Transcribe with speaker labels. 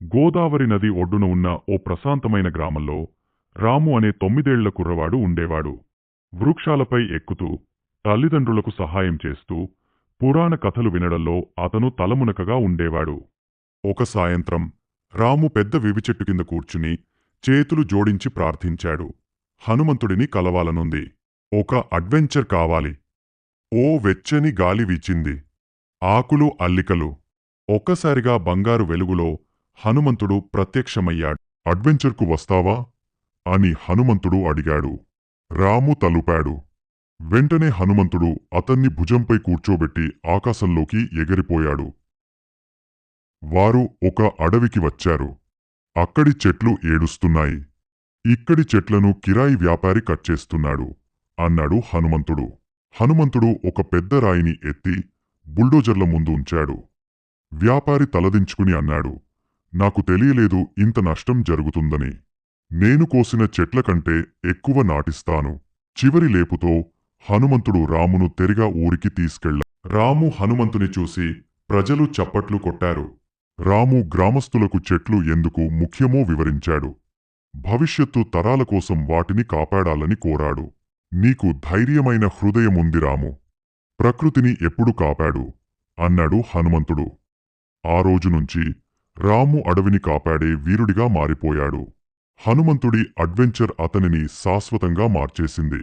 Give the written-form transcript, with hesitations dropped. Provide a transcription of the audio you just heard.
Speaker 1: గోదావరి నది ఒడ్డున ఉన్న ఓ ప్రశాంతమైన గ్రామంలో రాము అనే 9 ఏళ్ల కుర్రవాడు ఉండేవాడు. వృక్షాలపై ఎక్కుతూ, తల్లిదండ్రులకు సహాయం చేస్తూ, పురాణ కథలు వినడంలో అతను తలమునకగా ఉండేవాడు. ఒక సాయంత్రం రాము పెద్ద వివిచెట్టు కింద కూర్చుని చేతులు జోడించి ప్రార్థించాడు. హనుమంతుడిని కలవాలనుంది. ఒక అడ్వెంచర్ కావాలి. ఓ వెచ్చని గాలి వీచింది. ఆకులు అల్లికలు. ఒక్కసారిగా బంగారు వెలుగులో హనుమంతుడు ప్రత్యక్షమయ్యాడు. అడ్వెంచర్కు వస్తావా? అని హనుమంతుడు అడిగాడు. రాము తలుపాడు. వెంటనే హనుమంతుడు అతన్ని భుజంపై కూర్చోబెట్టి ఆకాశంలోకి ఎగిరిపోయాడు. వారు ఒక అడవికి వచ్చారు. అక్కడి చెట్లు ఏడుస్తున్నాయి. ఇక్కడి చెట్లను కిరాయి వ్యాపారి కట్ చేస్తున్నాడు అన్నాడు హనుమంతుడు. హనుమంతుడు ఒక పెద్ద రాయిని ఎత్తి బుల్డోజర్ల ముందు ఉంచాడు. వ్యాపారి తలదించుకుని అన్నాడు, నాకు తెలియలేదు ఇంత నష్టం జరుగుతుందని. నేను కోసిన చెట్ల కంటే ఎక్కువ నాటిస్తాను. చివరి లేపుతో హనుమంతుడు రామును తెరిగా ఊరికి తీసుకెళ్లాడు. రాము హనుమంతుని చూసి ప్రజలు చప్పట్లు కొట్టారు. రాము గ్రామస్తులకు చెట్లు ఎందుకు ముఖ్యమో వివరించాడు. భవిష్యత్తు తరాల కోసం వాటిని కాపాడాలని కోరాడు. నీకు ధైర్యమైన హృదయముంది రాము. ప్రకృతిని ఎప్పుడు కాపాడు అన్నాడు హనుమంతుడు. ఆ రోజునుంచి రాము అడవిని కాపాడే వీరుడిగా మారిపోయాడు. హనుమంతుడి అడ్వెంచర్ అతనిని శాశ్వతంగా మార్చేసింది.